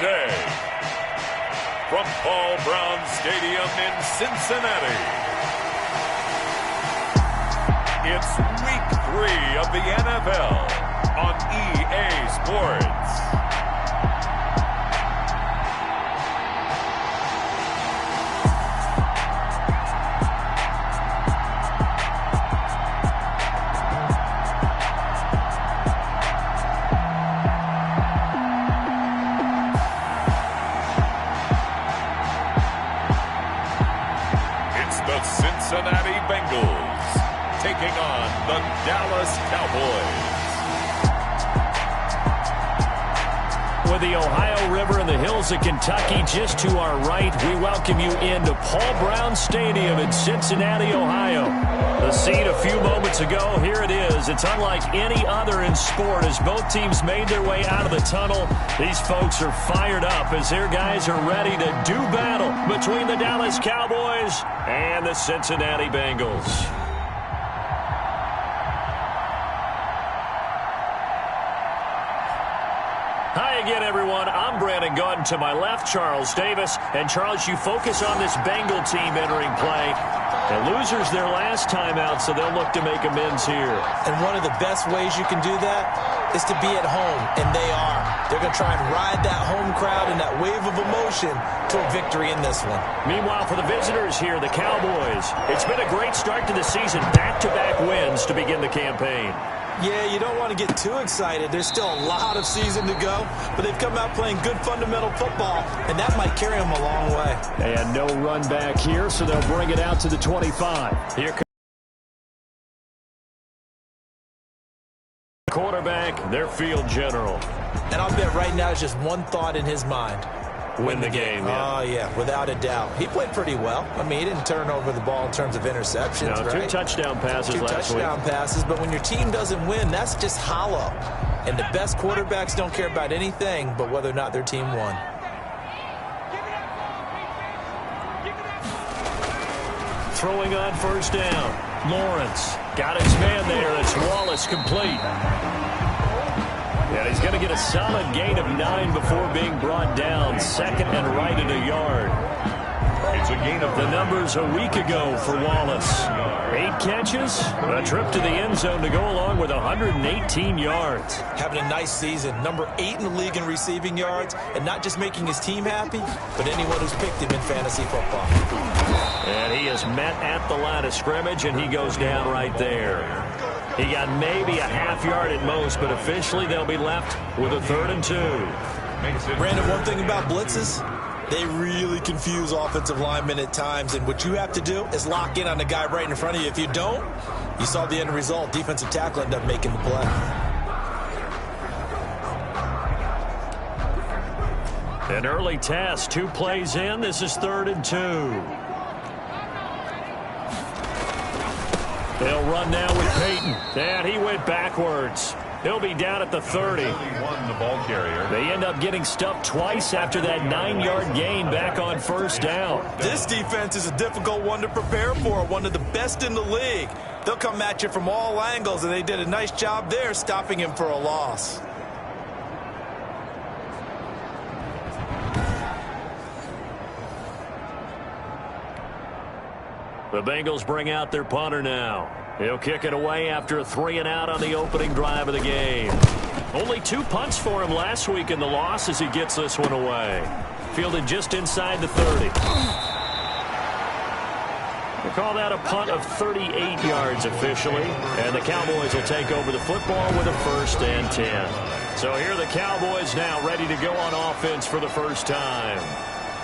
today, from Paul Brown Stadium in Cincinnati, it's Week 3 of the NFL on EA Sports. Cincinnati Bengals taking on the Dallas Cowboys. With the Ohio River and the hills of Kentucky just to our right, we welcome you into Paul Brown Stadium in Cincinnati, Ohio. The scene a few moments ago, here it is. It's unlike any other in sport as both teams made their way out of the tunnel. These folks are fired up as their guys are ready to do battle between the Dallas Cowboys and the Cincinnati Bengals. Hi again, everyone. I'm Brandon Gaunt. To my left, Charles Davis. And, Charles, you focus on this Bengal team entering play. The losers their last time out, so they'll look to make amends here. And one of the best ways you can do that is to be at home, and they are. They're going to try and ride that home crowd and that wave of emotion to a victory in this one. Meanwhile, for the visitors here, the Cowboys, it's been a great start to the season. Back-to-back wins to begin the campaign. Yeah, you don't want to get too excited. There's still a lot of season to go, but they've come out playing good fundamental football, and that might carry them a long way. And no run back here, so they'll bring it out to the 25. Here comes the quarterback, their field general. And I'll bet right now it's just one thought in his mind. Win the game, yeah. Oh, yeah, without a doubt. He played pretty well. I mean, he didn't turn over the ball in terms of interceptions, no, right? Two touchdown passes last week. 2 touchdown passes, but when your team doesn't win, that's just hollow. And the best quarterbacks don't care about anything but whether or not their team won. Throwing on first down. Lawrence got his man there. It's Wallace complete. And he's going to get a solid gain of 9 before being brought down. Second and right at a yard. It's a gain of the numbers a week ago for Wallace. 8 catches, a trip to the end zone to go along with 118 yards. Having a nice season. Number 8 in the league in receiving yards, and not just making his team happy, but anyone who's picked him in fantasy football. And he is met at the line of scrimmage, and he goes down right there. He got maybe a half yard at most, but officially they'll be left with a 3rd and 2. Brandon, one thing about blitzes, they really confuse offensive linemen at times, and what you have to do is lock in on the guy right in front of you. If you don't, you saw the end result. Defensive tackle ended up making the play. An early test, 2 plays in. This is 3rd and 2. They'll run now with Peyton. And he went backwards. He'll be down at the 30. They end up getting stuffed twice after that 9-yard gain back on first down. This defense is a difficult one to prepare for, one of the best in the league. They'll come at you from all angles, and they did a nice job there stopping him for a loss. The Bengals bring out their punter now. He'll kick it away after a 3-and-out on the opening drive of the game. Only 2 punts for him last week in the loss as he gets this one away. Fielded just inside the 30. They call that a punt of 38 yards officially. And the Cowboys will take over the football with a 1st and 10. So here are the Cowboys now ready to go on offense for the first time.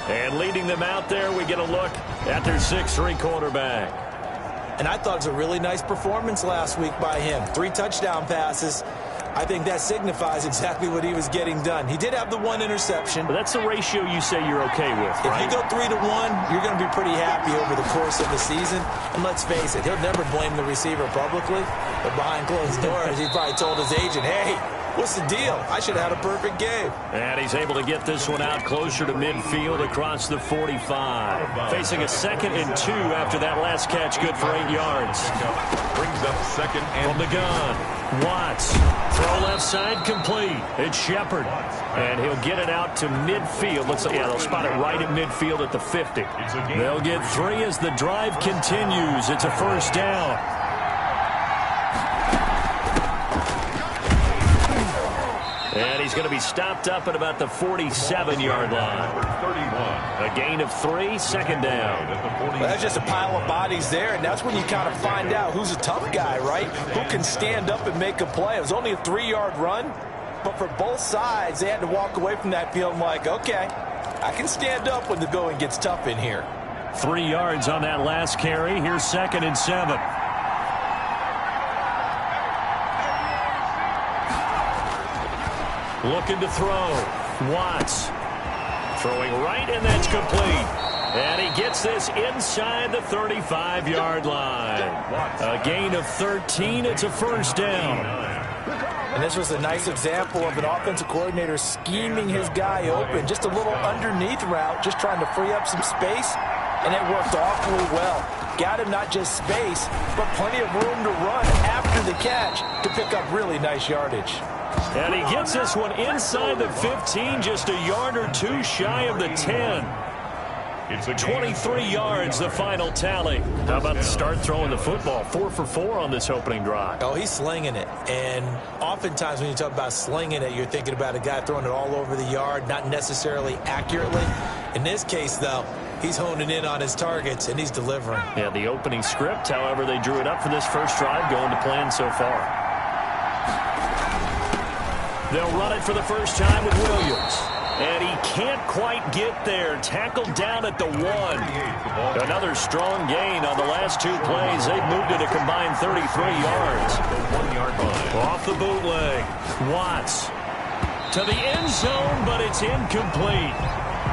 And leading them out there, we get a look at their 6'3" quarterback. And I thought it was a really nice performance last week by him. 3 touchdown passes. I think that signifies exactly what he was getting done. He did have the 1 interception. But that's the ratio you say you're okay with, right? If you go 3 to 1, you're going to be pretty happy over the course of the season. And let's face it, he'll never blame the receiver publicly. But behind closed doors, he probably told his agent, hey, what's the deal? I should have had a perfect game. And he's able to get this one out closer to midfield across the 45. Facing a 2nd and 2 after that last catch, good for 8 yards. Brings up 2nd and from the gun. Watts. Throw left side complete. It's Shepard. And he'll get it out to midfield. Looks like, yeah, they'll spot it right at midfield at the 50. They'll get 3 as the drive continues. It's a first down. And he's going to be stopped up at about the 47-yard line. A gain of 3, second down. Well, that's just a pile of bodies there, and that's when you kind of find out who's a tough guy, right? Who can stand up and make a play. It was only a 3-yard run, but for both sides, they had to walk away from that feeling like, okay, I can stand up when the going gets tough in here. 3 yards on that last carry. Here's 2nd and 7. Looking to throw. Watts. Throwing right, and that's complete. And he gets this inside the 35-yard line. A gain of 13. It's a first down. And this was a nice example of an offensive coordinator scheming his guy open. Just a little underneath route, just trying to free up some space. And it worked awfully well. Got him not just space, but plenty of room to run after the catch to pick up really nice yardage. And he gets this one inside the 15, just a yard or 2 shy of the 10. 23 yards, the final tally. How about the start throwing the football? 4 for 4 on this opening drive. Oh, he's slinging it. And oftentimes when you talk about slinging it, you're thinking about a guy throwing it all over the yard, not necessarily accurately. In this case, though, he's honing in on his targets, and he's delivering. Yeah, the opening script, however, they drew it up for this first drive, going to plan so far. They'll run it for the first time with Williams. And he can't quite get there. Tackled down at the 1. Another strong gain on the last 2 plays. They've moved it a combined 33 yards. Off the bootleg. Watts to the end zone, but it's incomplete.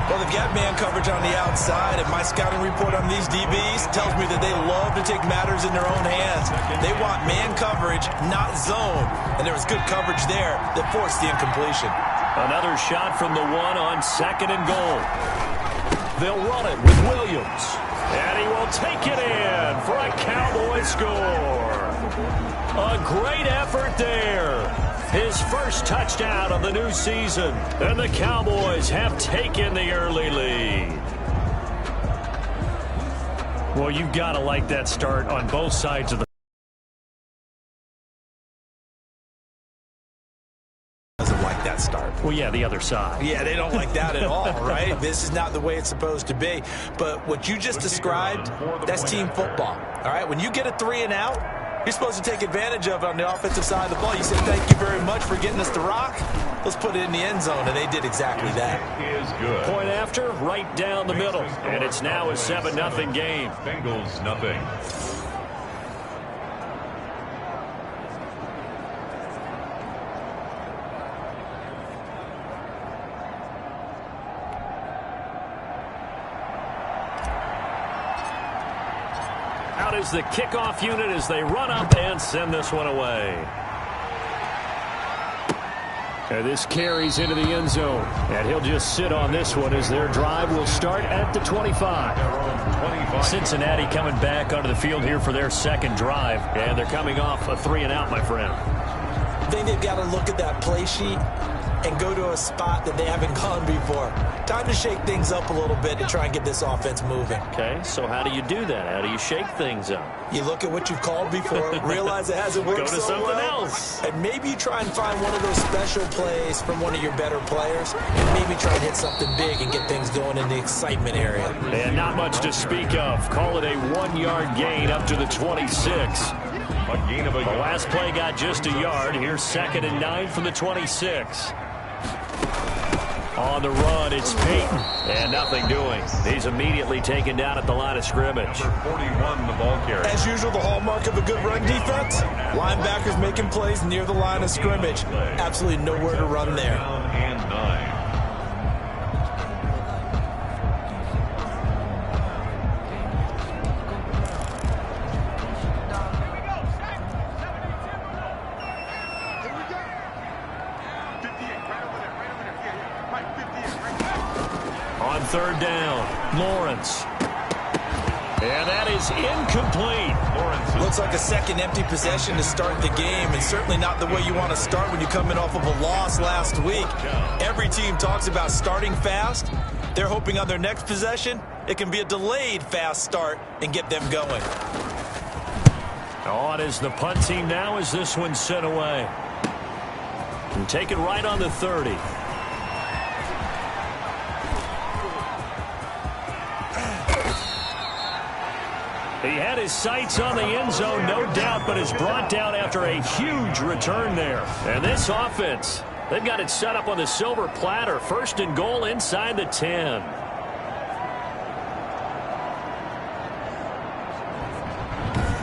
Well, they've got man coverage on the outside, and my scouting report on these DBs tells me that they love to take matters in their own hands. They want man coverage, not zone. And there was good coverage there that forced the incompletion. Another shot from the 1 on 2nd and goal. They'll run it with Williams. And he will take it in for a Cowboy score. A great effort there. His first touchdown of the new season. And the Cowboys have taken the early lead. Well, you've got to like that start on both sides of the start. Well, yeah, the other side. Yeah, they don't like that at all, right? This is not the way it's supposed to be. But what you just described, that's team football, all right? When you get a 3 and out, you're supposed to take advantage of it on the offensive side of the ball. You say, thank you very much for getting us the rock. Let's put it in the end zone, and they did exactly that. Point after, right down the middle. And it's now a 7-0 game. Bengals nothing. Out is the kickoff unit as they run up and send this one away. And this carries into the end zone. And he'll just sit on this one as their drive will start at the 25. Cincinnati coming back onto the field here for their second drive. And they're coming off a 3 and out, my friend. I think they've got to look at that play sheet and go to a spot that they haven't gone before. Time to shake things up a little bit and try and get this offense moving. Okay, so how do you do that? How do you shake things up? You look at what you've called before, realize it hasn't worked go to so something well, else. and maybe you try and find one of those special plays from one of your better players, and maybe try and hit something big and get things going in the excitement area. And not much to speak of. Call it a 1-yard gain up to the 26. A gain of a The last play got just a yard. Here's 2nd and 9 from the 26. On the run, it's Peyton. And nothing doing. He's immediately taken down at the line of scrimmage. 41, the ball carrier. As usual, the hallmark of a good run defense, linebackers making plays near the line of scrimmage. Absolutely nowhere to run there. And 9. On 3rd down, Lawrence. And that is incomplete. Looks like a second empty possession to start the game, and certainly not the way you want to start when you're coming off of a loss last week. Every team talks about starting fast. They're hoping on their next possession, it can be a delayed fast start and get them going. On is the punt team now as this one's sent away. And take it right on the 30. He had his sights on the end zone, no doubt, but is brought down after a huge return there. And this offense, they've got it set up on the silver platter. First and goal inside the 10.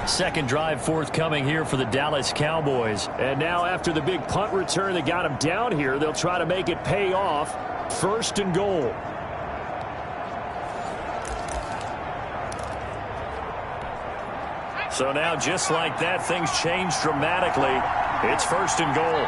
Second drive forthcoming here for the Dallas Cowboys. And now after the big punt return that got him down here, they'll try to make it pay off. First and goal. So now, just like that, things change dramatically. It's first and goal.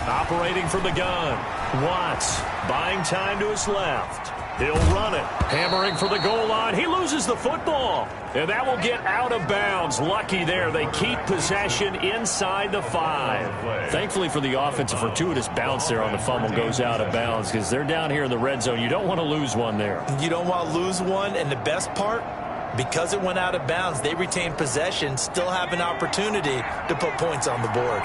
Operating from the gun. Watts buying time to his left. He'll run it. Hammering for the goal line. He loses the football. And that will get out of bounds. Lucky there. They keep possession inside the 5. Thankfully for the offense, a fortuitous bounce there on the fumble goes out of bounds because they're down here in the red zone. You don't want to lose one there. You don't want to lose one. And the best part, because it went out of bounds, they retain possession, still have an opportunity to put points on the board.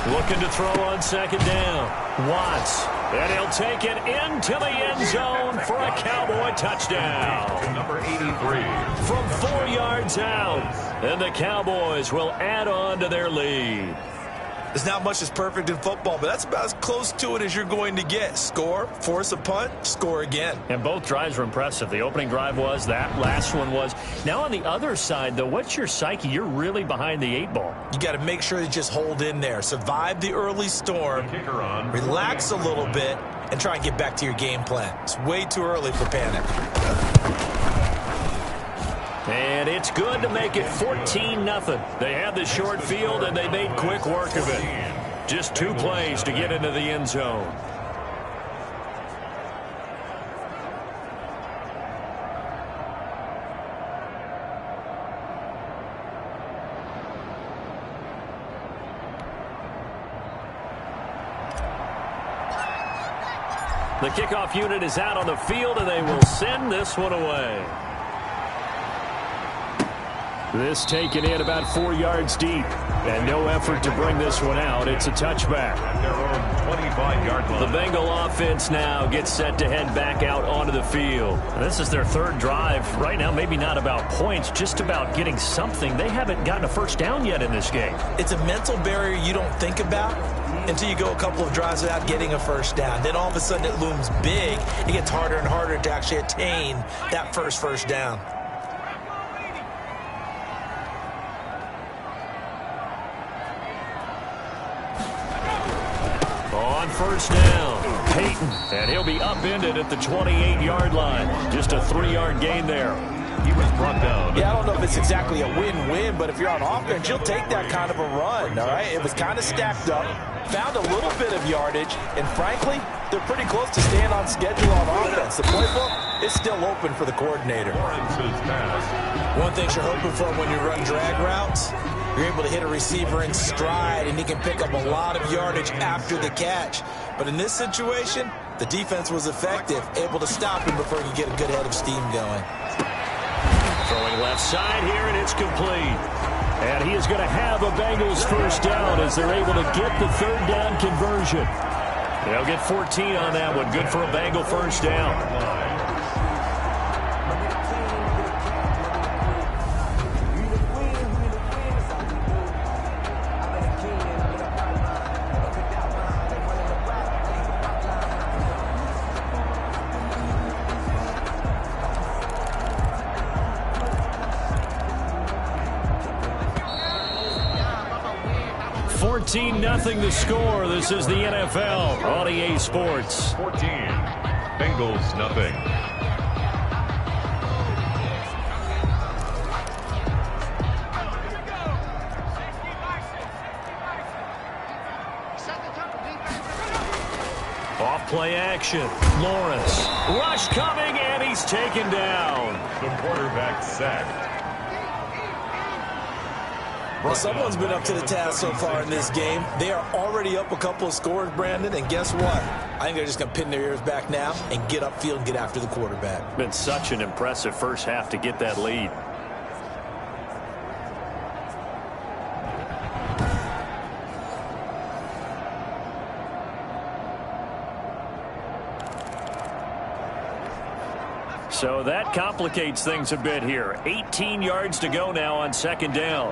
Looking to throw on second down. Watts. And he'll take it into the end zone for a Cowboy touchdown. Number 83. From 4 yards out. And the Cowboys will add on to their lead. There's not much that's perfect in football, but that's about as close to it as you're going to get. Score, force a punt, score again. And both drives were impressive. The opening drive was, that last one was. Now on the other side, though, what's your psyche? You're really behind the 8 ball. You got to make sure you just hold in there. Survive the early storm, relax a little bit, and try and get back to your game plan. It's way too early for panic. And it's good to make it 14-0. They had the short field, and they made quick work of it. Just 2 plays to get into the end zone. The kickoff unit is out on the field, and they will send this one away. This taken in about 4 yards deep. And no effort to bring this one out. It's a touchback. Their own 25-yard line. The Bengal offense now gets set to head back out onto the field. And this is their 3rd drive. Right now, maybe not about points, just about getting something. They haven't gotten a first down yet in this game. It's a mental barrier you don't think about until you go a couple of drives without getting a first down. Then all of a sudden it looms big. It gets harder and harder to actually attain that first down. On first down, Peyton, and he'll be upended at the 28-yard line. Just a 3-yard gain there. He was brought down. Yeah, I don't know if it's exactly a win-win, but if you're on offense, you'll take that kind of a run, all right? It was kind of stacked up, found a little bit of yardage, and frankly, they're pretty close to staying on schedule on offense. The playbook is still open for the coordinator. One thing you're hoping for when you run drag routes, you're able to hit a receiver in stride, and he can pick up a lot of yardage after the catch. But in this situation, the defense was effective, able to stop him before he could get a good head of steam going. Throwing left side here, and it's complete. And he is going to have a Bengals first down as they're able to get the 3rd down conversion. They'll get 14 on that one. Good for a Bengal first down. Nothing the score. This is the NFL on EA Sports. 14. Bengals nothing. play action. Lawrence. Rush coming, and he's taken down. The quarterback sacked. Well, someone's been up to the task so far in this game. They are already up a couple of scores, Brandon, and guess what? I think they're just going to pin their ears back now and get upfield and get after the quarterback. Been such an impressive first half to get that lead. So that complicates things a bit here. 18 yards to go now on second down.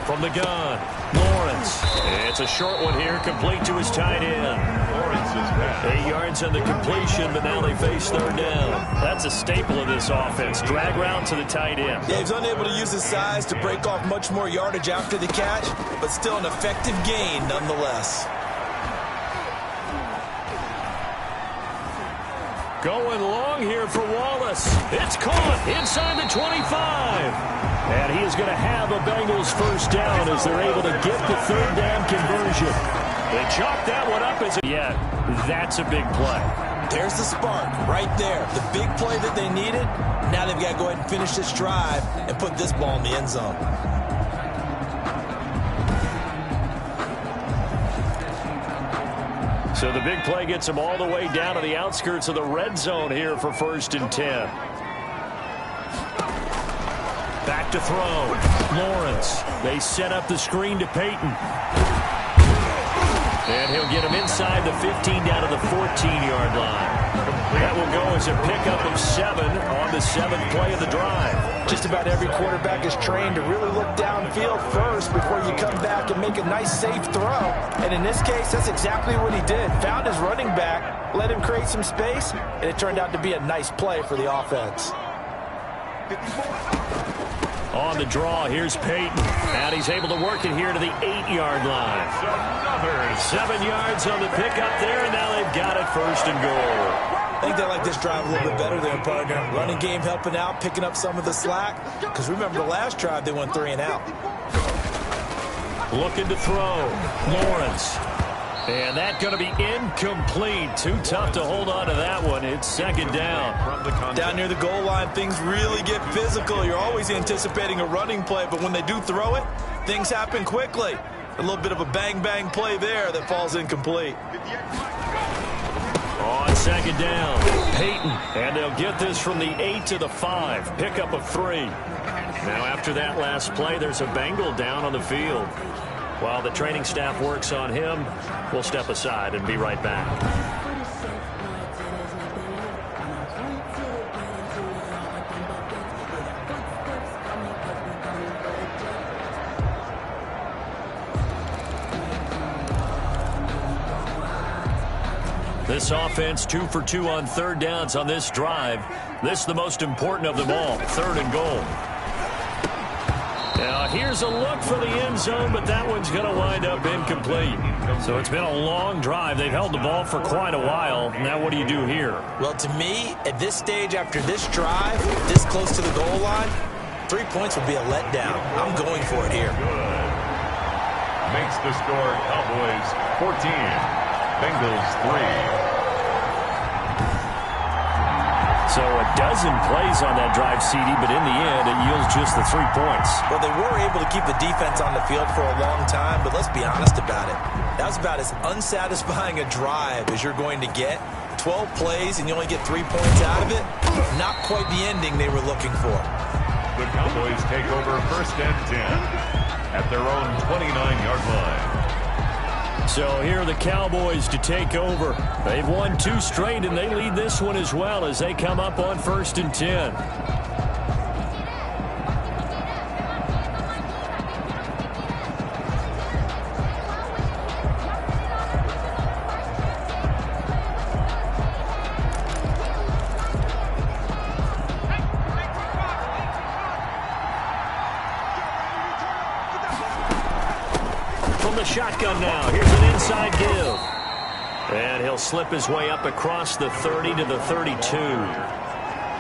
From the gun, Lawrence. It's a short one here, complete to his tight end. Lawrence is back. 8 yards on the completion, but now they face third down. That's a staple of this offense. Drag route to the tight end. Yeah, he's unable to use his size to break off much more yardage after the catch, but still an effective gain nonetheless. Going long here for Wallace. It's caught inside the 25. And he is going to have a Bengals first down as they're able to get the third down conversion. They chalk that one up as a... Yeah, that's a big play. There's the spark right there. The big play that they needed. Now they've got to go ahead and finish this drive and put this ball in the end zone. So the big play gets them all the way down to the outskirts of the red zone here for 1st and 10. Back to throw. Lawrence. They set up the screen to Peyton. And he'll get him inside the 15 down to the 14-yard line. That will go as a pickup of 7 on the 7th play of the drive. Just about every quarterback is trained to really look downfield first before you come back and make a nice, safe throw. And in this case, that's exactly what he did. Found his running back, let him create some space, and it turned out to be a nice play for the offense. On the draw, here's Peyton. And he's able to work it here to the 8-yard line. Another 7 yards on the pickup there, and now they've got it 1st and goal. I think they like this drive a little bit better there, partner. Running game helping out, picking up some of the slack. Because remember the last drive, they went 3 and out. Looking to throw. Lawrence. And that's going to be incomplete. Too tough to hold on to that one. It's 2nd down. Down near the goal line, things really get physical. You're always anticipating a running play, but when they do throw it, things happen quickly. A little bit of a bang-bang play there that falls incomplete. On 2nd down, Peyton. And they'll get this from the 8 to the 5. Pickup of 3. Now after that last play, there's a Bengal down on the field. While the training staff works on him, we'll step aside and be right back. This offense 2 for 2 on 3rd downs on this drive. This is the most important of them all, 3rd and goal. Now here's a look for the end zone, but that one's going to wind up incomplete. So it's been a long drive. They've held the ball for quite a while. Now what do you do here? Well, to me, at this stage after this drive, this close to the goal line, 3 points would be a letdown. I'm going for it here. Makes the score Cowboys 14, Bengals 3. So a dozen plays on that drive, CD, but in the end, it yields just the 3 points. Well, they were able to keep the defense on the field for a long time, but let's be honest about it. That was about as unsatisfying a drive as you're going to get. 12 plays and you only get 3 points out of it. Not quite the ending they were looking for. The Cowboys take over 1st and 10 at their own 29-yard line. So here are the Cowboys to take over. They've won 2 straight, and they lead this one as well as they come up on 1st and 10. Shotgun now. Here's an inside give. And he'll slip his way up across the 30 to the 32.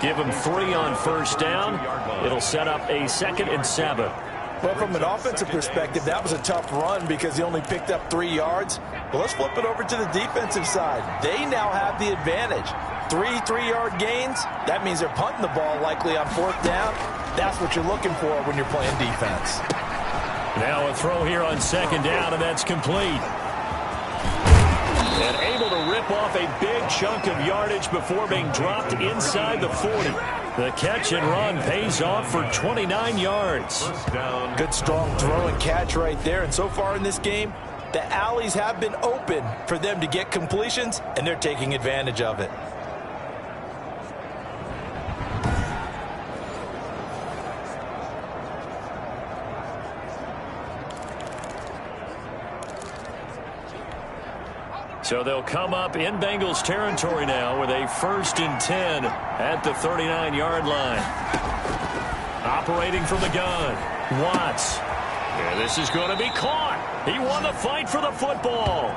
Give him 3 on 1st down. It'll set up a 2nd and 7. Well, from an offensive perspective, that was a tough run because he only picked up 3 yards. But let's flip it over to the defensive side. They now have the advantage. 3 3-yard gains, that means they're punting the ball likely on 4th down. That's what you're looking for when you're playing defense. Now a throw here on 2nd down, and that's complete. And able to rip off a big chunk of yardage before being dropped inside the 40. The catch and run pays off for 29 yards. Good strong throw and catch right there. And so far in this game, the alleys have been open for them to get completions, and they're taking advantage of it. So they'll come up in Bengals territory now with a 1st and 10 at the 39-yard line. Operating from the gun, Watts. And this is going to be caught. He won the fight for the football.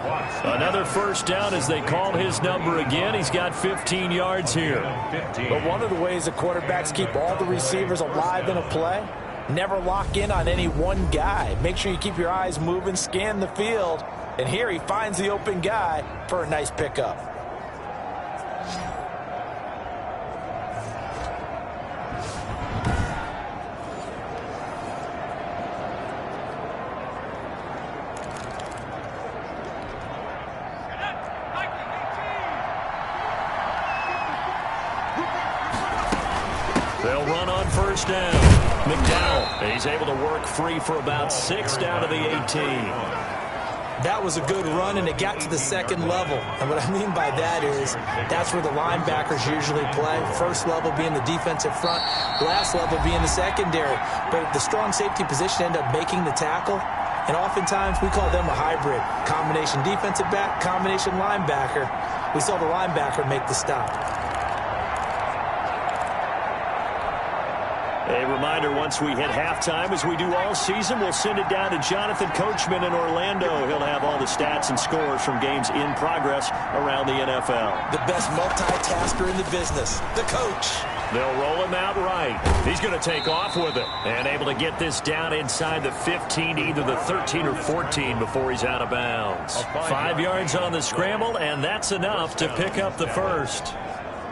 Another 1st down as they call his number again. He's got 15 yards here. But one of the ways the quarterbacks keep all the receivers alive in a play, never lock in on any one guy. Make sure you keep your eyes moving, scan the field. And here he finds the open guy for a nice pickup. They'll run on 1st down. McDowell, he's able to work free for about 6 down to the 18. That was a good run, and it got to the 2nd level. And what I mean by that is that's where the linebackers usually play. 1st level being the defensive front, last level being the secondary. But the strong safety position ended up making the tackle, and oftentimes we call them a hybrid. Combination defensive back, combination linebacker. We saw the linebacker make the stop. A reminder, once we hit halftime, as we do all season, we'll send it down to Jonathan Coachman in Orlando. He'll have all the stats and scores from games in progress around the NFL. The best multitasker in the business, the coach. They'll roll him out right. He's going to take off with it and able to get this down inside the 15, either the 13 or 14 before he's out of bounds. 5 yards on the scramble, and that's enough to pick up the 1st.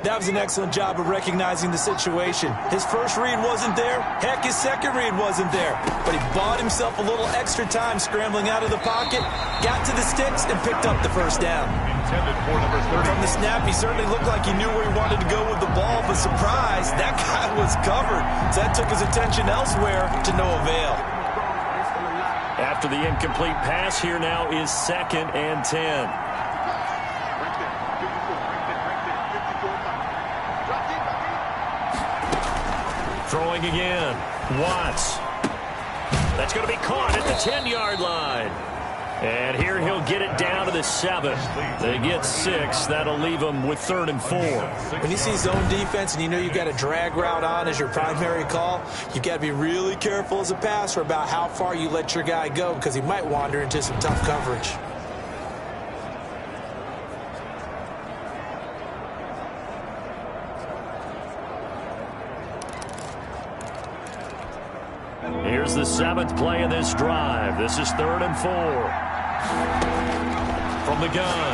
That was an excellent job of recognizing the situation. His first read wasn't there. Heck, his second read wasn't there. But he bought himself a little extra time scrambling out of the pocket, got to the sticks, and picked up the 1st down. From the snap, he certainly looked like he knew where he wanted to go with the ball, but surprise, that guy was covered. So that took his attention elsewhere to no avail. After the incomplete pass, here now is 2nd and 10. Throwing again. Watts. That's going to be caught at the 10-yard line. And here he'll get it down to the 7. They get 6. That'll leave them with 3rd and 4. When you see zone defense and you know you've got a drag route on as your primary call, you've got to be really careful as a passer about how far you let your guy go because he might wander into some tough coverage. Here's the 7th play of this drive. This is 3rd and 4. From the gun,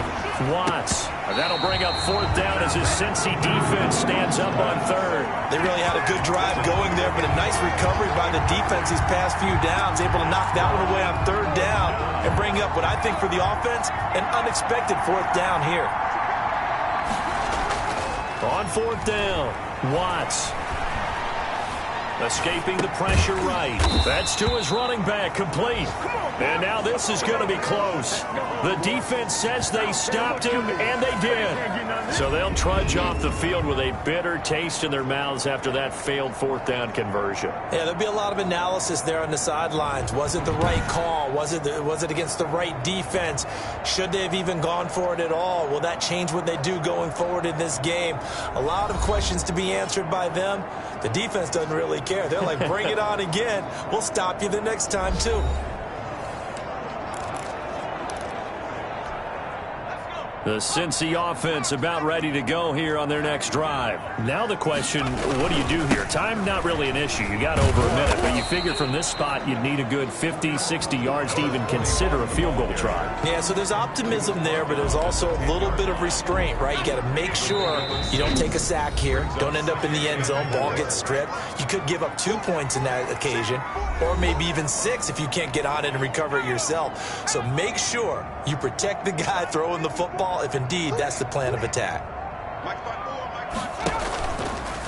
Watts. And that'll bring up 4th down as his Cincy defense stands up on 3rd. They really had a good drive going there, but a nice recovery by the defense these past few downs, able to knock that one away on 3rd down and bring up what I think for the offense, an unexpected 4th down here. On 4th down, Watts. Escaping the pressure right. That's to his running back, complete. And now this is going to be close. The defense says they stopped him, and they did. So they'll trudge off the field with a bitter taste in their mouths after that failed 4th down conversion. Yeah, there'll be a lot of analysis there on the sidelines. Was it the right call? Was it against the right defense? Should they have even gone for it at all? Will that change what they do going forward in this game? A lot of questions to be answered by them. The defense doesn't really care. They're like, bring it on again. We'll stop you the next time, too. The Cincy offense about ready to go here on their next drive. Now the question, what do you do here? Time, not really an issue. You got over a minute, but you figure from this spot you'd need a good 50, 60 yards to even consider a field goal try. Yeah, so there's optimism there, but there's also a little bit of restraint, right? You got to make sure you don't take a sack here. Don't end up in the end zone. Ball gets stripped. You could give up 2 points in that occasion, or maybe even 6 if you can't get on it and recover it yourself. So make sure you protect the guy throwing the football if indeed that's the plan of attack.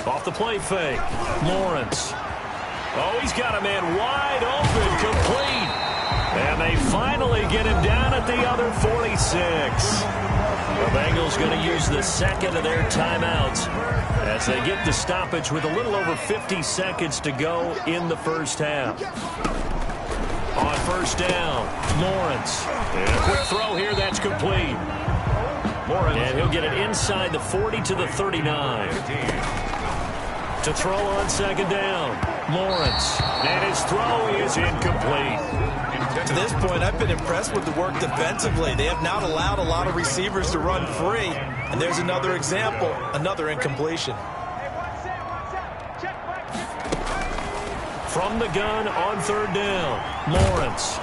Off the play fake. Lawrence. Oh, he's got a man wide open, complete. And they finally get him down at the other 46. The Bengals going to use the second of their timeouts as they get the stoppage with a little over 50 seconds to go in the first half. On first down, Lawrence. And a quick throw here, that's complete. And he'll get it inside the 40 to the 39. To throw on second down, Lawrence. And his throw is incomplete. To this point, I've been impressed with the work defensively. They have not allowed a lot of receivers to run free. And there's another example, another incompletion. From the gun on third down, Lawrence.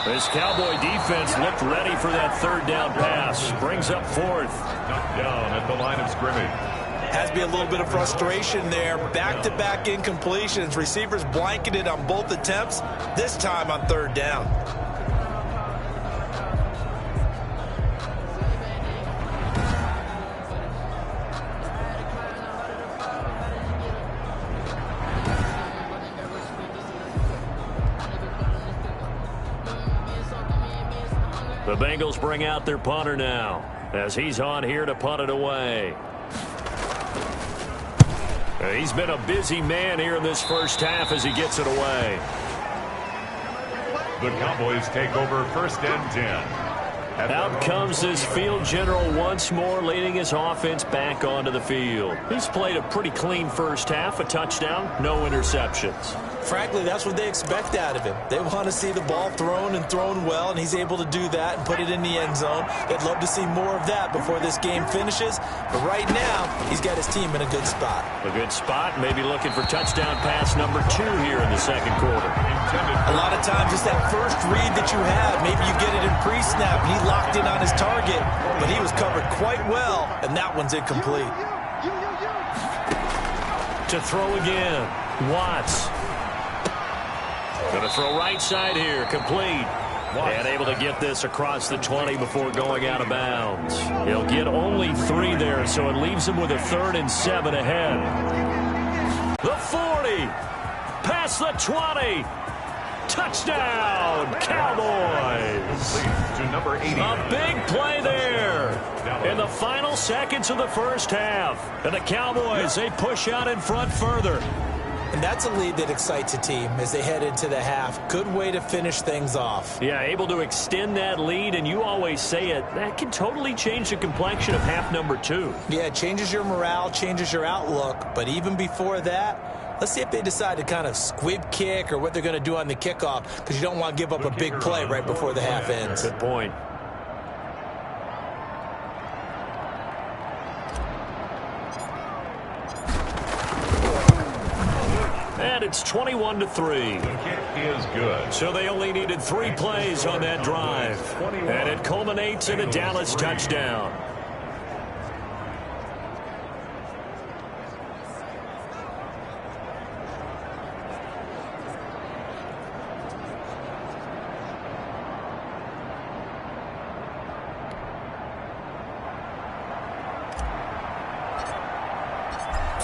This Cowboy defense looked ready for that third down pass. Brings up fourth. Down at the line of scrimmage. Has to be a little bit of frustration there. Back-to-back incompletions. Receivers blanketed on both attempts, this time on third down. The Bengals bring out their punter now as he's on here to punt it away. He's been a busy man here in this first half as he gets it away. The Cowboys take over first and 10. Out comes this field general once more, leading his offense back onto the field. He's played a pretty clean first half, a touchdown, no interceptions. Frankly, that's what they expect out of him. They want to see the ball thrown and thrown well, and he's able to do that and put it in the end zone. They'd love to see more of that before this game finishes. But right now, he's got his team in a good spot. A good spot, maybe looking for touchdown pass number 2 here in the second quarter. A lot of times, it's that first read that you have. Maybe you get it in pre-snap, and he locked in on his target, but he was covered quite well, and that one's incomplete. To throw again, Watts. Going to throw right side here, complete. And able to get this across the 20 before going out of bounds. He'll get only 3 there, so it leaves him with a 3rd and 7 ahead. The 40, past the 20. Touchdown, Cowboys. To number 80. A big play there in the final seconds of the first half. And the Cowboys, they push out in front further. And that's a lead that excites a team as they head into the half. Good way to finish things off. Yeah, able to extend that lead, and you always say it, that can totally change the complexion of half number 2. Yeah, it changes your morale, changes your outlook. But even before that, let's see if they decide to kind of squib kick or what they're going to do on the kickoff, because you don't want to give up a big play right before the half ends. Good point. And it's 21-3. The kick is good. So they only needed 3 plays on that drive. And it culminates in a Dallas touchdown.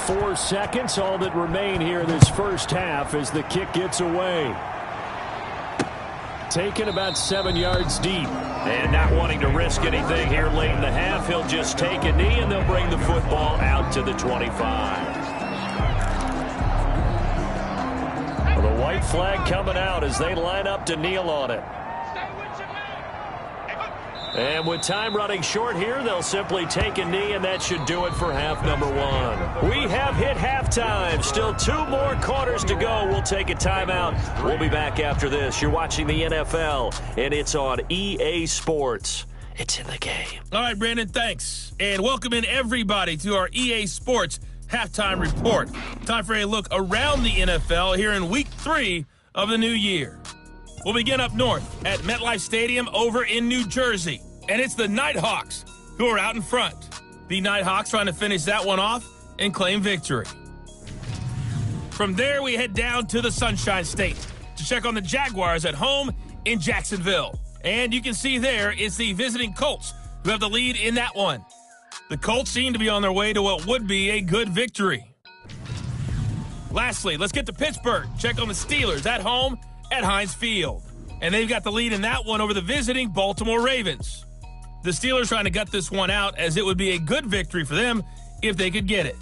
Four seconds, all that remain here in this first half as the kick gets away. Taken about 7 yards deep. And not wanting to risk anything here late in the half, he'll just take a knee and they'll bring the football out to the 25. Well, the white flag coming out as they line up to kneel on it. And with time running short here, they'll simply take a knee, and that should do it for half number 1. We have hit halftime. Still 2 more quarters to go. We'll take a timeout. We'll be back after this. You're watching the NFL, and it's on EA Sports. It's in the game. All right, Brandon, thanks. And welcome in everybody to our EA Sports Halftime Report. Time for a look around the NFL here in Week 3 of the new year. We'll begin up north at MetLife Stadium over in New Jersey. And it's the Nighthawks who are out in front. The Nighthawks trying to finish that one off and claim victory. From there, we head down to the Sunshine State to check on the Jaguars at home in Jacksonville. And you can see there it's the visiting Colts who have the lead in that one. The Colts seem to be on their way to what would be a good victory. Lastly, let's get to Pittsburgh. Check on the Steelers at home at Heinz Field. And they've got the lead in that one over the visiting Baltimore Ravens. The Steelers trying to gut this one out as it would be a good victory for them if they could get it.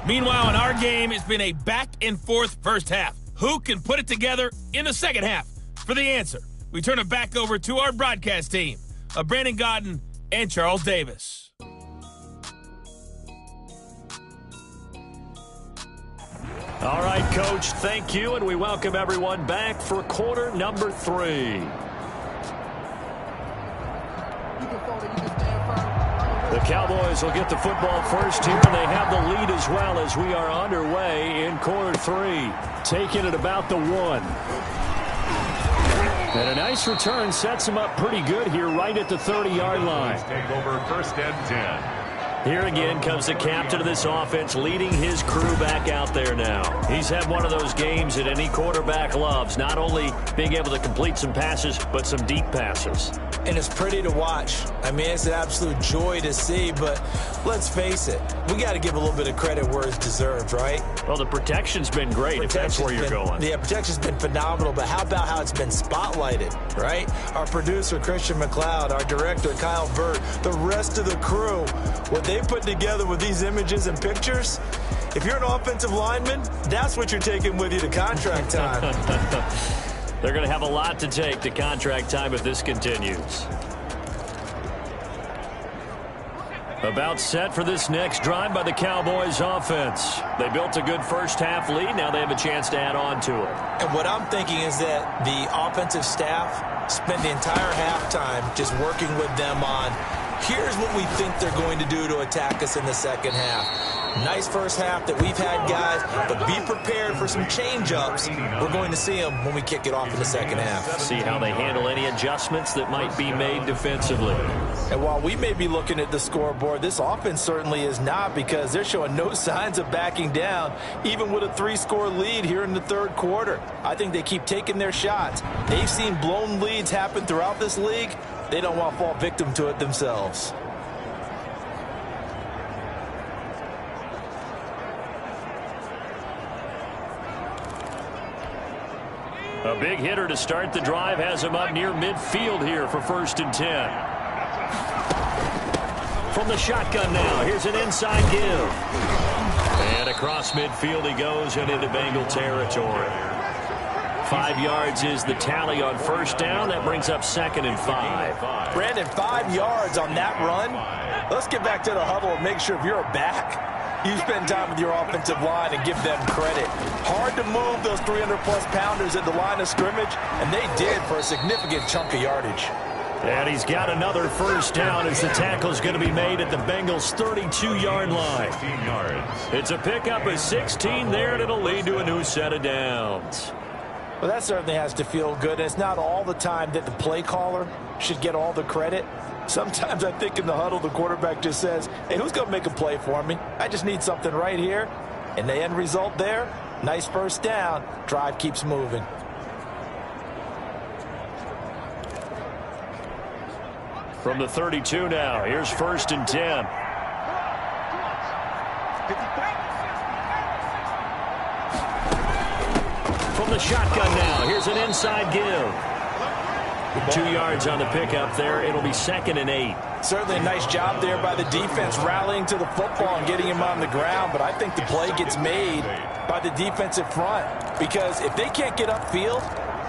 Meanwhile, in our game, it's been a back-and-forth first half. Who can put it together in the second half? For the answer, we turn it back over to our broadcast team of Brandon Godden and Charles Davis. All right, Coach, thank you, and we welcome everyone back for quarter number 3. The Cowboys will get the football first here, and they have the lead as well as we are underway in quarter 3. Taking it about the 1. And a nice return sets them up pretty good here right at the 30-yard line. Take over first and 10. Here again comes the captain of this offense leading his crew back out there now. He's had one of those games that any quarterback loves, not only being able to complete some passes, but some deep passes. And it's pretty to watch. I mean, it's an absolute joy to see, but let's face it, we got to give a little bit of credit where it's deserved, right? Well, the protection's been great, if that's where you're going. Yeah, protection's been phenomenal, but how about how it's been spotlighted, right? Our producer, Christian McLeod, our director, Kyle Burt, the rest of the crew, what they put together with these images and pictures, if you're an offensive lineman, that's what you're taking with you to contract time. They're going to have a lot to take to contract time if this continues. About set for this next drive by the Cowboys offense. They built a good first half lead. Now they have a chance to add on to it. And what I'm thinking is that the offensive staff spend the entire halftime just working with them on, here's what we think they're going to do to attack us in the second half. Nice first half that we've had, guys, but be prepared for some change-ups. We're going to see them when we kick it off in the second half. See how they handle any adjustments that might be made defensively. And while we may be looking at the scoreboard, this offense certainly is not, because they're showing no signs of backing down, even with a 3-score lead here in the third quarter. I think they keep taking their shots. They've seen blown leads happen throughout this league. They don't want to fall victim to it themselves. A big hitter to start the drive has him up near midfield here for first and 10. From the shotgun now, here's an inside give. And across midfield he goes and into Bengal territory. 5 yards is the tally on first down. That brings up second and 5. Brandon, 5 yards on that run. Let's get back to the huddle and make sure if you're a back, you spend time with your offensive line and give them credit. Hard to move those 300-plus pounders at the line of scrimmage, and they did for a significant chunk of yardage. And he's got another first down as the tackle's going to be made at the Bengals' 32-yard line. 16 yards. It's a pickup of 16 there, and it'll lead to a new set of downs. Well, that certainly has to feel good. It's not all the time that the play caller should get all the credit. Sometimes I think in the huddle, the quarterback just says, hey, who's going to make a play for me? I just need something right here. And the end result there, nice first down. Drive keeps moving. From the 32 now, here's first and 10. From the shotgun now, here's an inside give. 2 yards on the pickup there. It'll be second and 8. Certainly a nice job there by the defense rallying to the football and getting him on the ground, but I think the play gets made by the defensive front, because if they can't get upfield,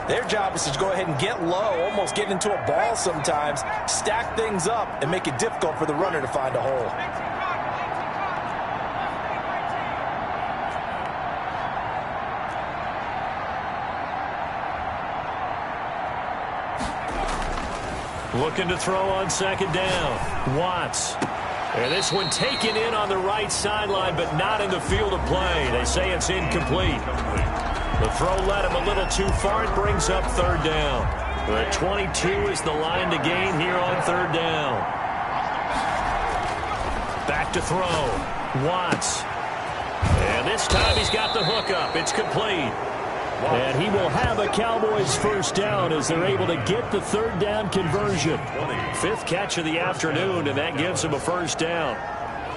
their job is to go ahead and get low, almost get into a ball sometimes, stack things up, and make it difficult for the runner to find a hole. Looking to throw on second down. Watts. And this one taken in on the right sideline, but not in the field of play. They say it's incomplete. The throw led him a little too far. It brings up third down. The 22 is the line to gain here on third down. Back to throw. Watts. And this time he's got the hook up. It's complete. And he will have a Cowboys first down as they're able to get the third down conversion. Fifth catch of the afternoon, and that gives him a first down.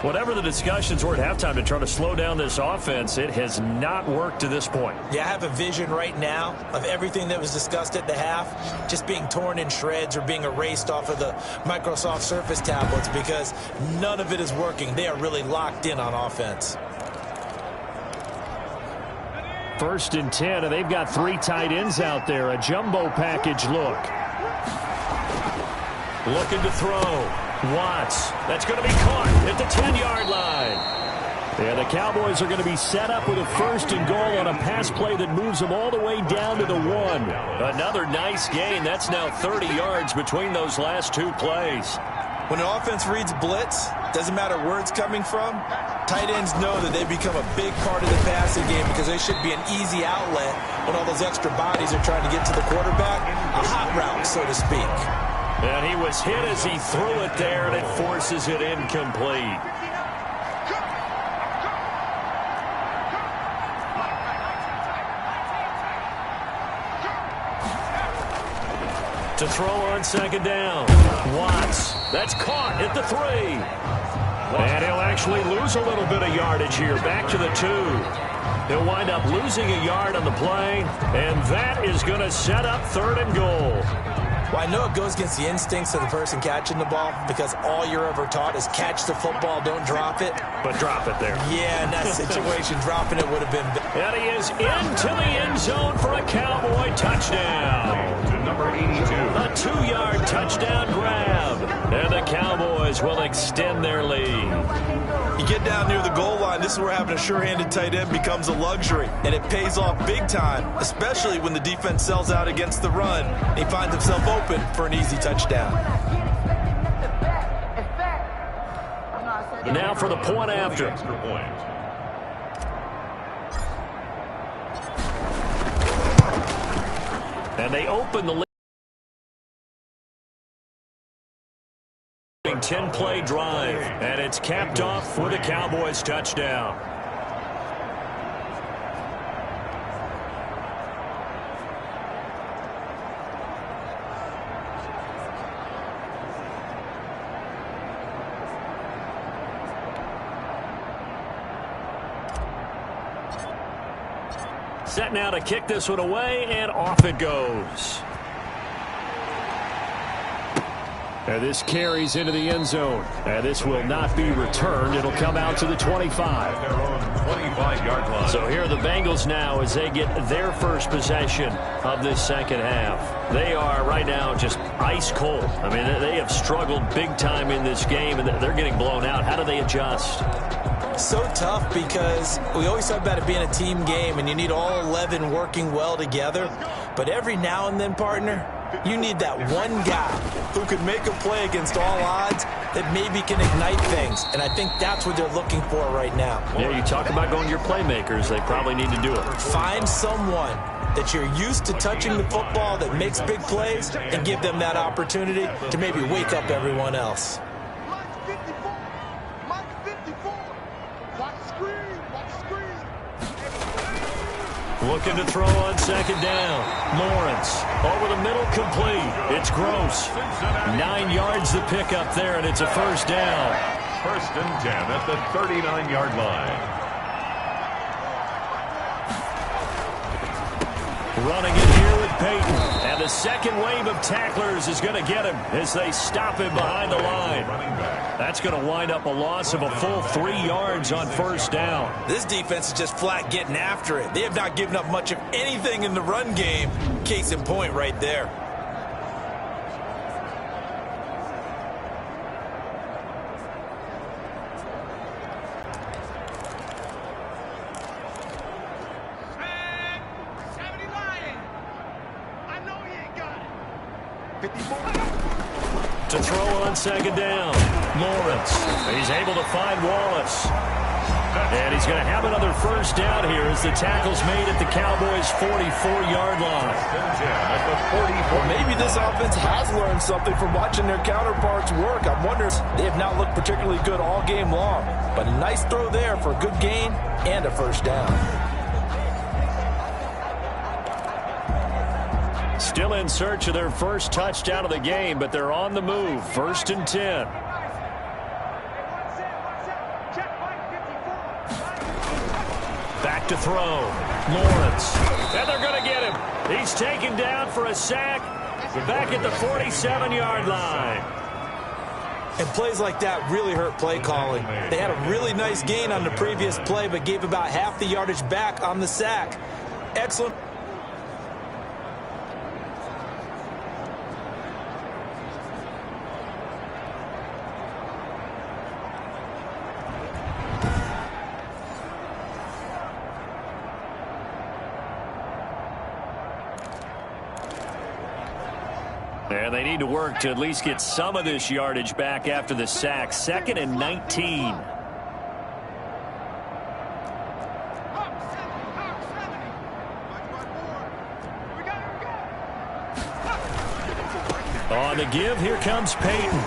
Whatever the discussions were at halftime to try to slow down this offense, it has not worked to this point. Yeah, I have a vision right now of everything that was discussed at the half just being torn in shreds or being erased off of the Microsoft Surface tablets because none of it is working. They are really locked in on offense. First and 10, and they've got three tight ends out there. A jumbo package look. Looking to throw. Watts. That's going to be caught at the 10-yard line. And the Cowboys are going to be set up with a first and goal on a pass play that moves them all the way down to the 1. Another nice gain. That's now 30 yards between those last two plays. When an offense reads blitz, doesn't matter where it's coming from, tight ends know that they become a big part of the passing game because they should be an easy outlet when all those extra bodies are trying to get to the quarterback. A hot route, so to speak. And he was hit as he threw it there, and it forces it incomplete. To throw on second down. Watts. That's caught at the 3. And he'll actually lose a little bit of yardage here. Back to the 2. He'll wind up losing a yard on the play. And that is going to set up third and goal. Well, I know it goes against the instincts of the person catching the ball because all you're ever taught is catch the football, don't drop it. But drop it there. Yeah, in that situation, dropping it would have been big. And he is into the end zone for a Cowboy touchdown. To number 82. A 2-yard touchdown grab. And the Cowboys will extend their lead. You get down near the goal line, this is where having a sure-handed tight end becomes a luxury. And it pays off big time, especially when the defense sells out against the run. And he finds himself open for an easy touchdown. Now for the point after. Extra point. And they open the lead. 10-play drive, and it's capped off with a Cowboys touchdown. Set now to kick this one away, and off it goes. And this carries into the end zone. And this will not be returned. It'll come out to the 25. Their own 25-yard line. So here are the Bengals now as they get their first possession of this second half. They are right now just ice cold. I mean, they have struggled big time in this game, and they're getting blown out. How do they adjust? So tough because we always talk about it being a team game, and you need all 11 working well together. But every now and then, partner, you need that one guy who could make a play against all odds that maybe can ignite things. And I think that's what they're looking for right now. Yeah, you talk about going to your playmakers. They probably need to do it. Find someone that you're used to touching the football that makes big plays and give them that opportunity to maybe wake up everyone else. Looking to throw on second down. Lawrence over the middle, complete. It's Gross. 9 yards the pick up there, and it's a first down. First and 10 at the 39-yard line. Running it here with Peyton. And the second wave of tacklers is going to get him as they stop him behind the line. That's going to wind up a loss of a full 3 yards on first down. This defense is just flat getting after it. They have not given up much of anything in the run game. Case in point right there. to throw on second down. Lawrence. He's able to find Wallace. And he's going to have another first down here as the tackle's made at the Cowboys' 44-yard line. Well, maybe this offense has learned something from watching their counterparts work. I'm wondering, they have not looked particularly good all game long. But a nice throw there for a good gain and a first down. Still in search of their first touchdown of the game, but they're on the move. 1st and 10. Back to throw. Lawrence. And they're going to get him. He's taken down for a sack. We're back at the 47-yard line. And plays like that really hurt play calling. They had a really nice gain on the previous play, but gave about half the yardage back on the sack. Excellent. And they need to work to at least get some of this yardage back after the sack. 2nd and 19. On the give, here comes Peyton.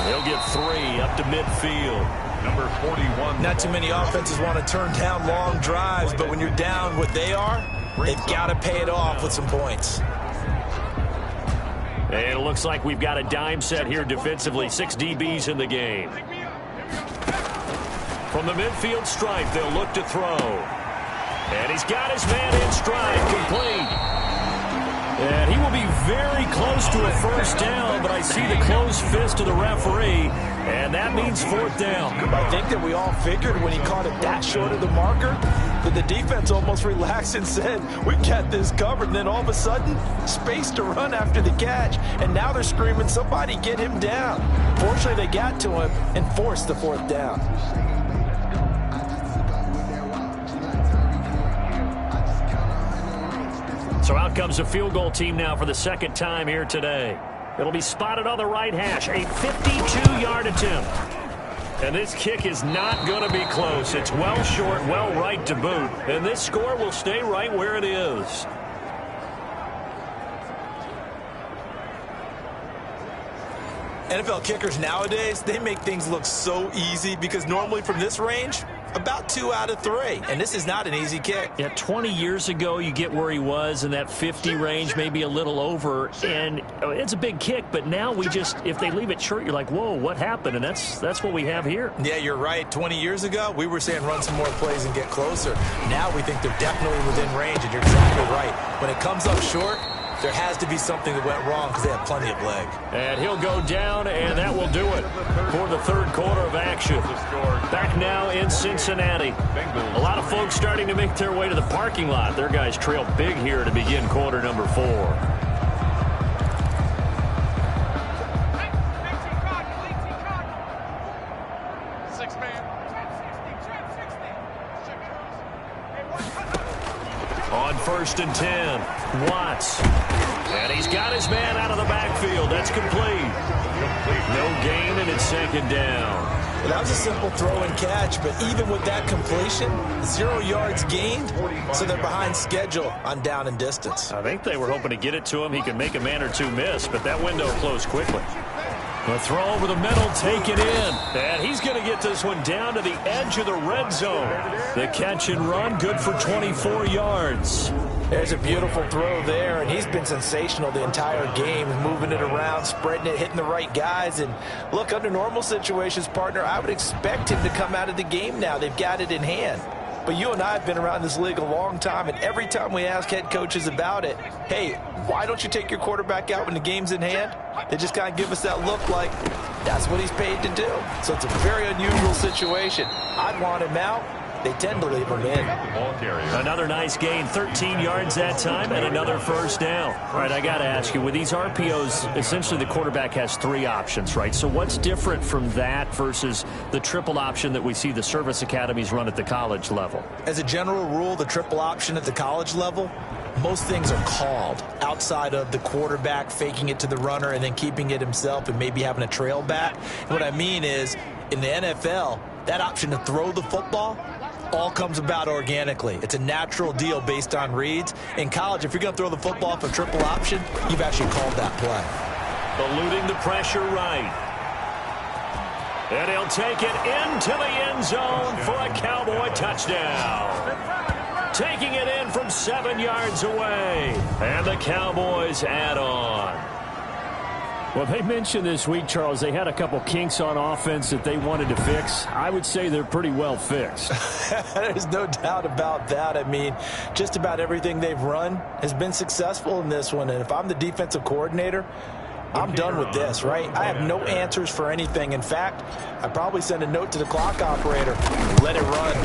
He'll get 3 up to midfield. Number 41. Not too many offenses want to turn down long drives, but when you're down what they are, they've got to pay it off with some points. And it looks like we've got a dime set here defensively. 6 DBs in the game. From the midfield stripe, they'll look to throw. And he's got his man in stride, complete. And he will be very close to a first down, but I see the closed fist of the referee, and that means 4th down. I think that we all figured when he caught it that short of the marker that the defense almost relaxed and said, we got this covered. And then all of a sudden, space to run after the catch. And now they're screaming, somebody get him down. Fortunately, they got to him and forced the 4th down. So out comes a field goal team now for the 2nd time here today. It'll be spotted on the right hash. A 52-yard attempt. And this kick is not going to be close. It's well short, well right to boot. And this score will stay right where it is. NFL kickers nowadays, they make things look so easy because normally from this range, about 2 out of 3. And this is not an easy kick. Yeah, 20 years ago, you get where he was in that 50 range, maybe a little over. And it's a big kick, but now we just, if they leave it short, you're like, whoa, what happened? And that's what we have here. Yeah, you're right. 20 years ago, we were saying run some more plays and get closer. Now we think they're definitely within range, and you're exactly right. When it comes up short, there has to be something that went wrong because they have plenty of leg. And he'll go down, and that will do it for the 3rd quarter of action. Back now in Cincinnati. A lot of folks starting to make their way to the parking lot. Their guys trail big here to begin quarter number 4. On 1st and 10, Watts. And he's got his man out of the backfield. That's complete. No gain, and it's 2nd down. Well, that was a simple throw and catch, but even with that completion, 0 yards gained, so they're behind schedule on down and distance. I think they were hoping to get it to him. He could make a man or two miss, but that window closed quickly. The throw over the middle, taken in. And he's going to get this one down to the edge of the red zone. The catch and run, good for 24 yards. There's a beautiful throw there, and he's been sensational the entire game, moving it around, spreading it, hitting the right guys. And look, under normal situations, partner, I would expect him to come out of the game now. They've got it in hand. But you and I have been around this league a long time, and every time we ask head coaches about it, hey, why don't you take your quarterback out when the game's in hand? They just kind of give us that look like that's what he's paid to do. So it's a very unusual situation. I'd want him out. They tend to leave him in. Another nice gain, 13 yards that time, and another first down. All right, I got to ask you, with these RPOs, essentially the quarterback has 3 options, right? So what's different from that versus the triple option that we see the service academies run at the college level? As a general rule, the triple option at the college level, most things are called outside of the quarterback faking it to the runner and then keeping it himself and maybe having a trail back. What I mean is, in the NFL, that option to throw the football all comes about organically. It's a natural deal based on reads. In college, if you're going to throw the football for triple option, you've actually called that play. Eluding the pressure right. And he'll take it into the end zone for a Cowboy touchdown. Taking it in from 7 yards away. And the Cowboys add on. Well, they mentioned this week, Charles, they had a couple kinks on offense that they wanted to fix. I would say they're pretty well fixed. There's no doubt about that. I mean, just about everything they've run has been successful in this one. And if I'm the defensive coordinator, I'm done with this, right? I have no answers for anything. In fact, I'd probably send a note to the clock operator. Let it run.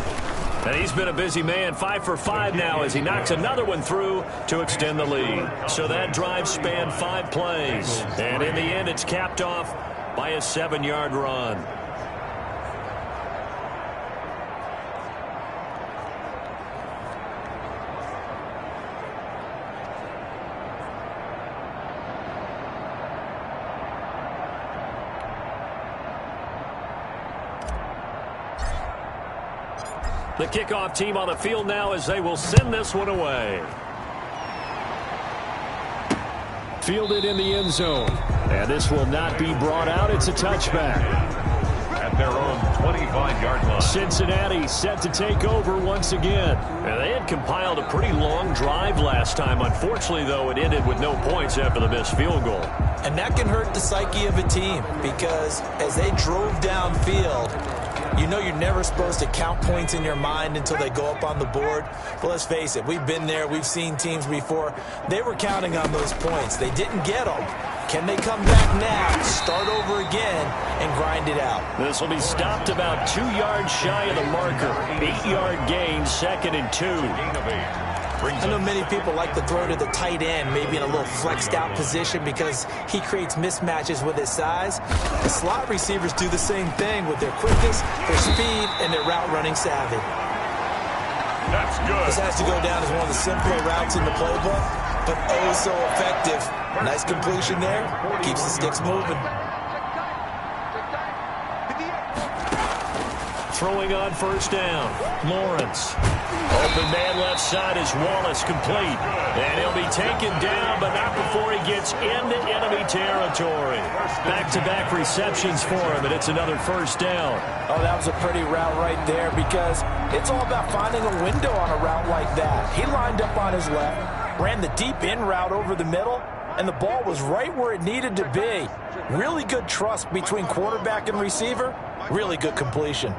And he's been a busy man, 5 for 5 now as he knocks another one through to extend the lead. So that drive spanned 5 plays. And in the end, it's capped off by a 7-yard run. The kickoff team on the field now as they will send this one away. Fielded in the end zone. And this will not be brought out. It's a touchback. At their own 25-yard line. Cincinnati set to take over once again. And they had compiled a pretty long drive last time. Unfortunately, though, it ended with no points after the missed field goal. And that can hurt the psyche of a team because as they drove downfield, you know you're never supposed to count points in your mind until they go up on the board. But let's face it, we've been there. We've seen teams before. They were counting on those points. They didn't get them. Can they come back now, start over again, and grind it out? This will be stopped about 2 yards shy of the marker. 8-yard gain, 2nd and 2. I know many people like to throw to the tight end, maybe in a little flexed out position because he creates mismatches with his size. The slot receivers do the same thing with their quickness, their speed, and their route running savvy. That's good. This has to go down as one of the simpler routes in the playbook, but oh so effective. Nice completion there. Keeps the sticks moving. Throwing on first down. Lawrence. Open man left side is Wallace complete. And he'll be taken down, but not before he gets into enemy territory. Back-to-back receptions for him, and it's another first down. Oh, that was a pretty route right there because it's all about finding a window on a route like that. He lined up on his left, ran the deep in route over the middle, and the ball was right where it needed to be. Really good trust between quarterback and receiver. Really good completion.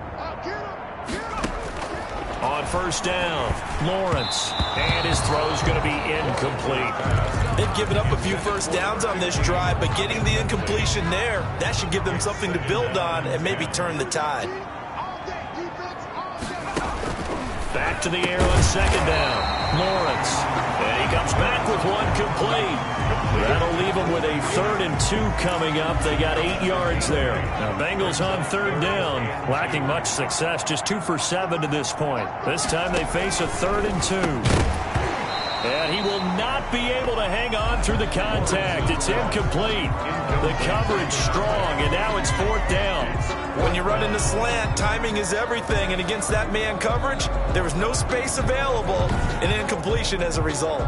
On first down, Lawrence. And his throw's going to be incomplete. They've given up a few first downs on this drive, but getting the incompletion there, that should give them something to build on and maybe turn the tide. Back to the air on second down. Lawrence. And he comes back with one complete. That'll leave them with a 3rd and 2 coming up. They got 8 yards there. Now, Bengals on 3rd down, lacking much success, just 2 for 7 to this point. This time they face a 3rd and 2. And he will not be able to hang on through the contact. It's incomplete. The coverage strong, and now it's 4th down. When you run in the slant, timing is everything, and against that man coverage, there was no space available, and incompletion as a result.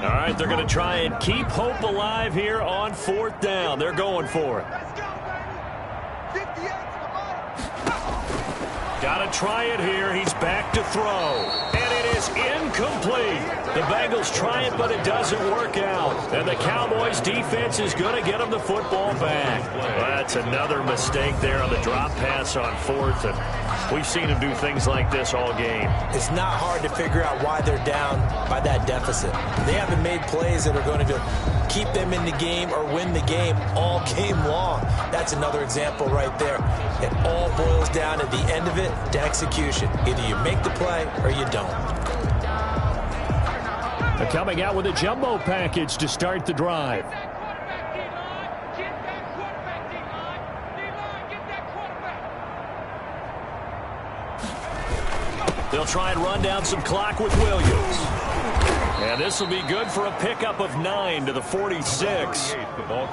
All right, they're going to try and keep hope alive here on 4th down. They're going for it. Got to try it here. He's back to throw. And it is incomplete. The Bengals try it, but it doesn't work out. And the Cowboys defense is going to get them the football back. Well, that's another mistake there on the drop pass on 4th. And we've seen him do things like this all game. It's not hard to figure out why they're down by that deficit. They haven't made plays that are going to keep them in the game or win the game all game long. That's another example right there. It all boils down at the end of it to execution. Either you make the play or you don't. They're coming out with a jumbo package to start the drive. They'll try and run down some clock with Williams. And this will be good for a pickup of 9 to the 46. Well,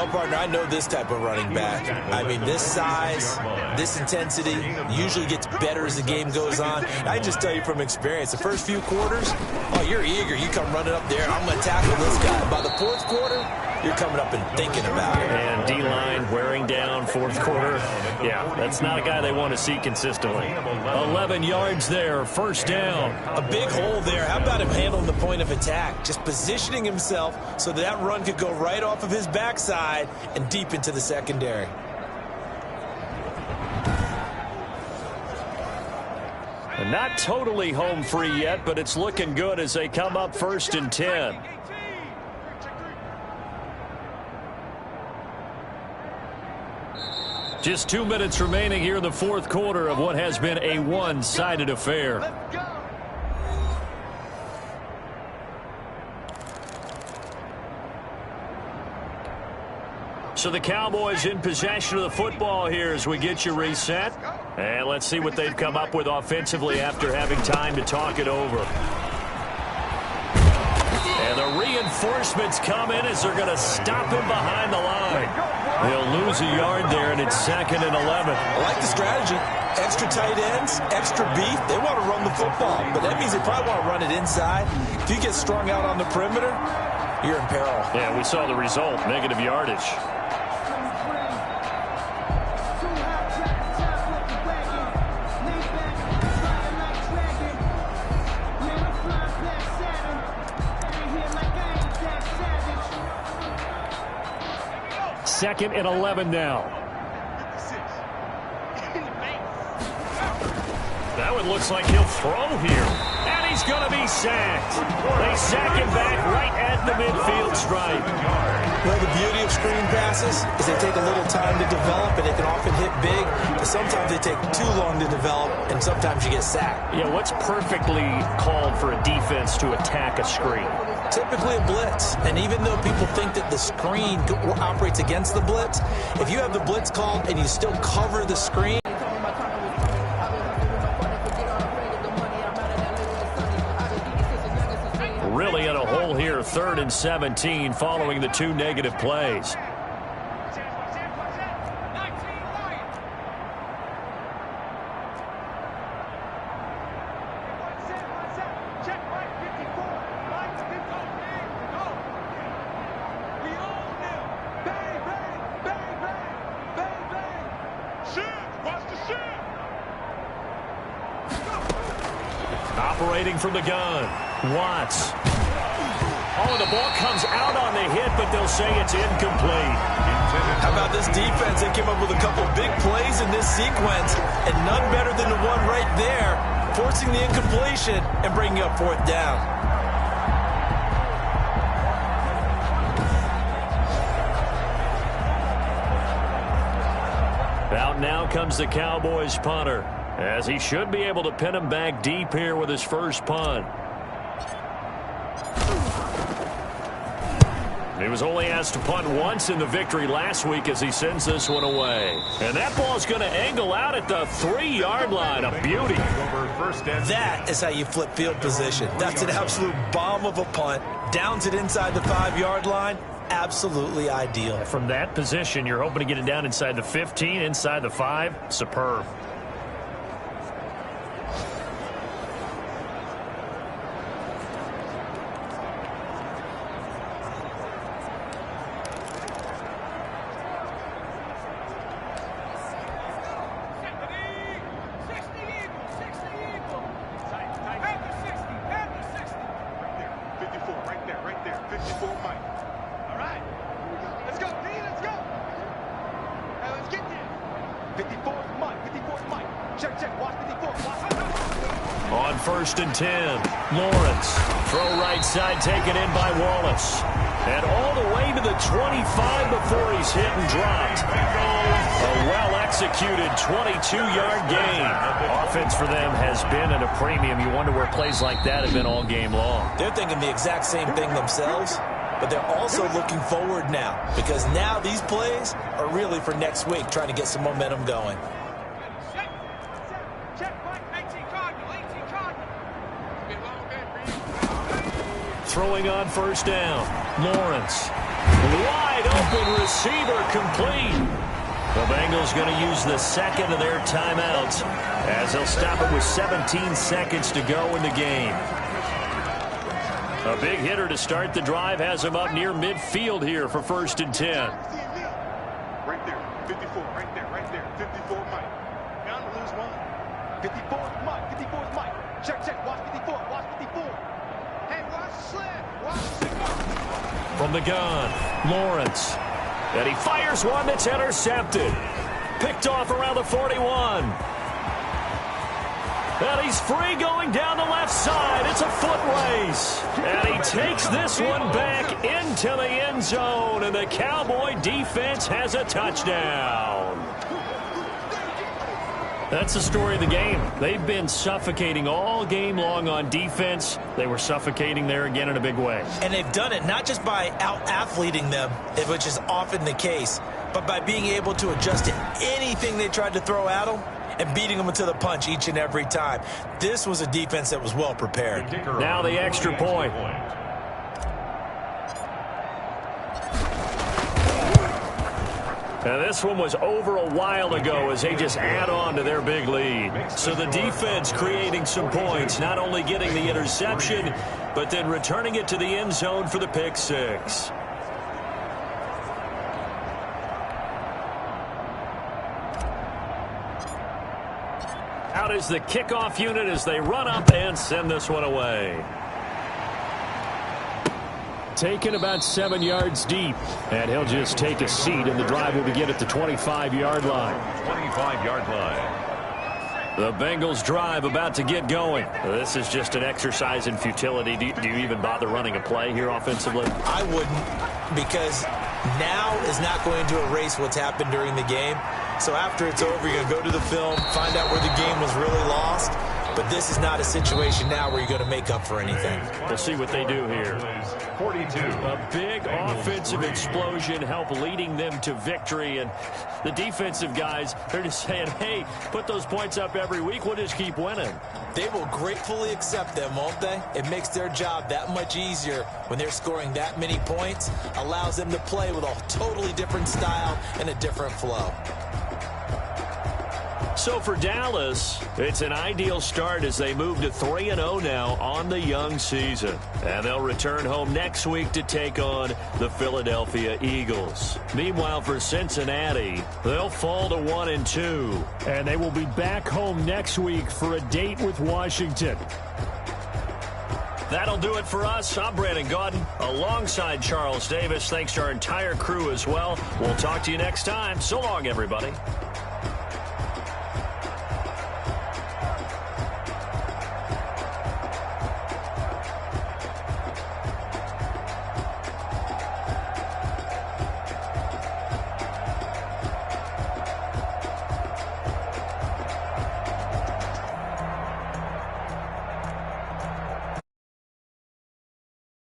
partner, I know this type of running back. I mean, this size, this intensity usually gets better as the game goes on. I just tell you from experience, the first few quarters, oh, you're eager. You come running up there, I'm going to tackle this guy. By the fourth quarter, you're coming up and thinking about it. And D-line wearing down fourth quarter. Yeah, that's not a guy they want to see consistently. 11 yards there, first down. A big hole there. How about him handling the point of attack? Just positioning himself so that run could go right off of his backside and deep into the secondary. And not totally home free yet, but it's looking good as they come up 1st and 10. Just 2 minutes remaining here in the fourth quarter of what has been a one-sided affair. So the Cowboys in possession of the football here as we get you reset. And let's see what they've come up with offensively after having time to talk it over. And the reinforcements come in as they're going to stop him behind the line. They'll lose a yard there, and it's 2nd and 11. I like the strategy. Extra tight ends, extra beef. They want to run the football, but that means they probably want to run it inside. If you get strung out on the perimeter, you're in peril. Yeah, we saw the result, negative yardage. Second and 11 now. That one looks like he'll throw here. And he's going to be sacked. They sack him back right at the midfield stripe. Well, the beauty of screen passes is they take a little time to develop, and they can often hit big. But sometimes they take too long to develop, and sometimes you get sacked. Yeah, what's perfectly called for a defense to attack a screen? Typically a blitz, and even though people think that the screen operates against the blitz, if you have the blitz called and you still cover the screen, really in a hole here, 3rd and 17 following the 2 negative plays. Operating from the gun, Watts. Oh, the ball comes out on the hit, but they'll say it's incomplete. How about this defense? They came up with a couple big plays in this sequence, and none better than the one right there, forcing the incompletion and bringing up 4th down. Out now comes the Cowboys punter, as he should be able to pin him back deep here with his first punt. He was only asked to punt once in the victory last week as he sends this one away. And that ball's going to angle out at the 3-yard line. A beauty. That is how you flip field position. That's an absolute bomb of a punt. Downs it inside the 5-yard line. Absolutely ideal. From that position, you're hoping to get it down inside the 15, inside the 5. Superb. 1st and 10. Lawrence, throw right side, taken in by Wallace. And all the way to the 25 before he's hit and dropped. A well-executed 22-yard gain. Offense for them has been at a premium. You wonder where plays like that have been all game long. They're thinking the exact same thing themselves, but they're also looking forward now because now these plays are really for next week, trying to get some momentum going. Throwing on 1st down. Lawrence. Wide open receiver complete. The Bengals going to use the second of their timeouts as they'll stop it with 17 seconds to go in the game. A big hitter to start the drive has him up near midfield here for 1st and 10. Right there, 54, right there, 54 Mike. Bound to lose one. 54 Mike, 54 is Mike. Check, watch 54, watch 54. Hey, watch the sled, watch the sled. From the gun, Lawrence. And he fires one that's intercepted. Picked off around the 41. And he's free going down the left side. It's a foot race. And he takes this one back into the end zone. And the Cowboy defense has a touchdown. That's the story of the game. They've been suffocating all game long on defense. They were suffocating there again in a big way. And they've done it not just by out-athleting them, which is often the case, but by being able to adjust to anything they tried to throw at them and beating them to the punch each and every time. This was a defense that was well prepared. Now the extra point. Now this one was over a while ago as they just add on to their big lead. So the defense creating some points, not only getting the interception, but then returning it to the end zone for the pick six. Out is the kickoff unit as they run up and send this one away. Taken about 7 yards deep, and he'll just take a seat, and the drive will begin at the 25-yard line. 25-yard line. The Bengals drive about to get going. This is just an exercise in futility. Do you even bother running a play here offensively? I wouldn't, because now is not going to erase what's happened during the game. So after it's over, you're going to go to the film, find out where the game was really lost. But this is not a situation now where you're going to make up for anything. We'll see what they do here. 42. A big offensive explosion help leading them to victory. And the defensive guys, they're just saying, hey, put those points up every week. We'll just keep winning. They will gratefully accept them, won't they? It makes their job that much easier when they're scoring that many points. Allows them to play with a totally different style and a different flow. So for Dallas, it's an ideal start as they move to 3-0 now on the young season. And they'll return home next week to take on the Philadelphia Eagles. Meanwhile, for Cincinnati, they'll fall to 1-2. And they will be back home next week for a date with Washington. That'll do it for us. I'm Brandon Gaudin alongside Charles Davis. Thanks to our entire crew as well. We'll talk to you next time. So long, everybody.